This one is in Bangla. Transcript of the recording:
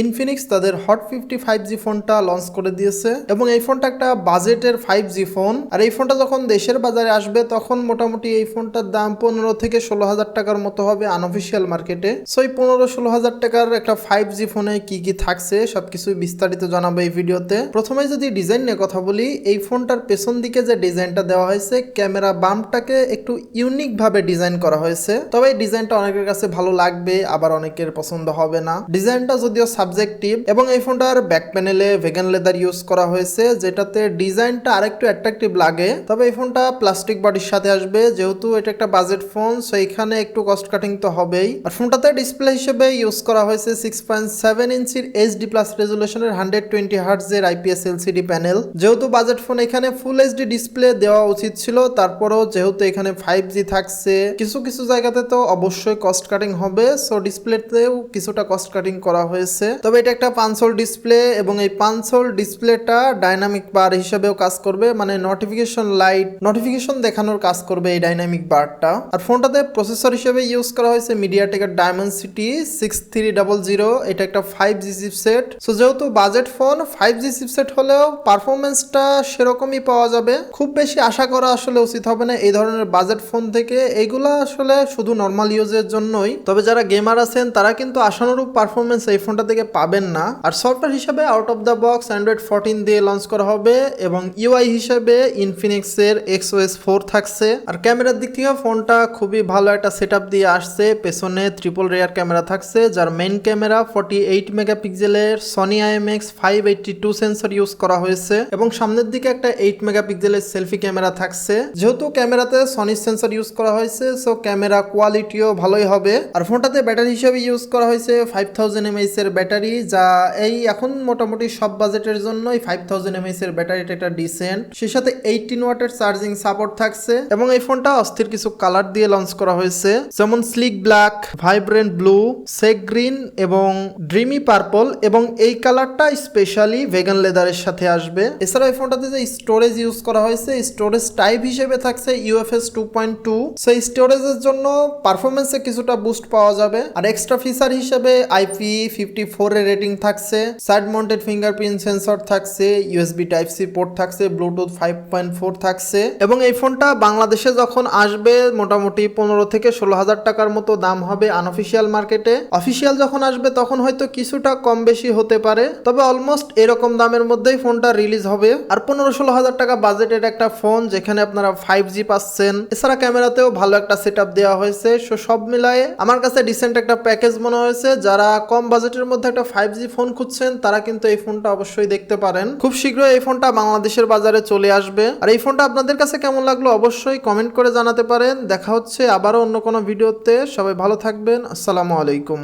ইনফিনিক্স তাদের হট 50 5G ফোনটা লঞ্চ করে দিয়েছে এবং এই ফোনটা একটা বাজেটের 5G ফোন। আর এই ফোনটা যখন দেশের বাজারে আসবে তখন মোটামুটি এই ফোনটার দাম 15 থেকে 16,000 টাকার মতো হবে আনঅফিসিয়াল মার্কেটে। সো এই 15-16,000 টাকার একটা 5G ফোনে কি কি থাকছে সবকিছু বিস্তারিত জানাবো এই ভিডিওতে। প্রথমে যদি ডিজাইন নিয়ে কথা বলি, এই ফোনটার পেছন দিকে যে ডিজাইনটা দেওয়া হয়েছে, ক্যামেরা বাম্পটাকে একটু ইউনিক ভাবে ডিজাইন করা হয়েছে। তবে এই ডিজাইনটা অনেকের কাছে ভালো লাগবে, আবার অনেকের পছন্দ হবে না। ডিজাইনটা যদিও সাবজেক্টিভ এবং এই ফোনটার ব্যাক প্যানেলে ভেগান লেদার ইউজ করা হয়েছে, যেটাতে ডিজাইনটা আরেকটু অ্যাট্রাকটিভ লাগে। তবে এই ফোনটা প্লাস্টিক বডির সাথে আসবে, যেহেতু এটা একটা বাজেট ফোন, সো এখানে একটু কস্ট কাটিং তো হবেই। আর ফোনটাতে ডিসপ্লে হিসেবে ইউজ করা হয়েছে 6.7 ইঞ্চির এইচডি প্লাস রেজুলেশনের 120 হার্টজের আইপিএস এলসিডি প্যানেল। যেহেতু বাজেট ফোন, এখানে ফুল এইচডি ডিসপ্লে দেওয়া উচিত ছিল, তারপরেও যেহেতু এখানে 5G থাকছে, কিছু কিছু জায়গাতে তো অবশ্যই কস্ট কাটিং হবে, সো ডিসপ্লেতেও কিছুটা কস্ট কাটিং করা হয়েছে। তবে এটা একটা পাঁচশোল ডিসপ্লে এবং এই পাঁচশোল ডিসপ্লেটা ডাইনামিক বার হিসেবেও কাজ করবে, মানে নোটিফিকেশন দেখানোর কাজ করবে এই ডাইনামিক বারটা। আর ফোনটাতে প্রসেসর হিসেবে ইউজ করা হয়েছে মিডিয়াটেকের ডায়মেনসিটি 6300। এটা একটা 5G চিপসেট। সো যেহেতু বাজেট ফোন, 5G চিপসেট হলেও পারফরমেন্সটা সেরকমই পাওয়া যাবে। খুব বেশি আশা করা আসলে উচিত হবে না এই ধরনের বাজেট ফোন থেকে, এইগুলা আসলে শুধু নর্মাল ইউজের জন্যই। তবে যারা গেমার আছেন তারা কিন্তু আশানুরূপ পারফরমেন্স এই ফোনটা থেকে পাবেন না। আর সফটওয়্যার হিসেবে out of the box Android 14 দিয়ে লঞ্চ করা হবে এবং ইউআই হিসেবে ইনফিনিক্সের XOS 4 থাকছে। আর ক্যামেরার দিক থেকে ফোনটা খুবই ভালো একটা সেটআপ দিয়ে আসছে। পেছনে ট্রিপল রেয়ার ক্যামেরা থাকছে, যার মেইন ক্যামেরা 48 মেগাপিক্সেলের সনি IMX 582 সেন্সর ইউজ করা হয়েছে এবং সামনের দিকে একটা 8 মেগাপিক্সেলের সেলফি ক্যামেরা থাকছে। যেহেতু ক্যামেরাতে সনি সেন্সর ইউজ করা হয়েছে, সো ক্যামেরা কোয়ালিটিও ভালোই হবে। আর ফোনটাতে ব্যাটারি হিসেবে ইউজ করা হয়েছে 5000 mAh এর ব্যাটারি, যা এই এখন মোটামুটি সব বাজেটের জন্যই 5000 mAh এর ব্যাটারিটা একটা ডিসেন্ট। সেই সাথে 18 ওয়াটের চার্জিং সাপোর্ট থাকছে এবং এই ফোনটা অস্থির কিছু কালার দিয়ে লঞ্চ করা হয়েছে, যেমন স্লিক ব্ল্যাক, ভাইব্রেন্ট ব্লু, সেক গ্রিন এবং ড্রিমি পার্পল, এবং এই কালারটা স্পেশালি ভেগান লেদারের সাথে আসবে। এছাড়া এই ফোনটাতে যে স্টোরেজ ইউজ করা হয়েছে, স্টোরেজ টাইপ হিসেবে থাকছে UFS 2.2। সেই স্টোরেজের জন্য পারফরমেন্সে কিছুটা বুস্ট পাওয়া যাবে। আর এক্সট্রা ফিচার হিসেবে IP54 এর রেটিং থাকছে, সাইড মাউন্টেড ফিঙ্গারপ্রিন্ট সেন্সর থাকছে, USB Type-C পোর্ট থাকছে, ব্লুটুথ 5.4 থাকছে। এবং এই ফোনটা বাংলাদেশে যখন আসবে মোটামুটি 15 থেকে 16,000 টাকার মতো দাম হবে আনঅফিসিয়াল মার্কেটে। অফিসিয়াল যখন আসবে তখন হয়তো কিছুটা কম বেশি হতে পারে, তবে অলমোস্ট এরকম দামের মধ্যেই ফোনটা রিলিজ হবে। আর 15-16,000 টাকা বাজেটের একটা ফোন, যেখানে আপনারা 5G পাচ্ছেন, এছাড়া ক্যামেরাতেও ভালো একটা সেটআপ দেওয়া হয়েছে। সব মিলায়ে আমার কাছে ডিসেন্ট একটা প্যাকেজ মনে হয়েছে। যারা কম বাজেটের মধ্যে একটা 5G ফোন খুঁজছেন তারা কিন্তু এই ফোনটা অবশ্যই দেখতে পারেন। খুব শীঘ্রই এই ফোনটা বাংলাদেশের বাজারে চলে আসবে। আর এই ফোনটা আপনাদের কাছে কেমন লাগলো অবশ্যই কমেন্ট করে জানাতে পারেন। দেখা হচ্ছে আবারও অন্য কোনো ভিডিওতে। সবাই ভালো থাকবেন। আসসালামু আলাইকুম।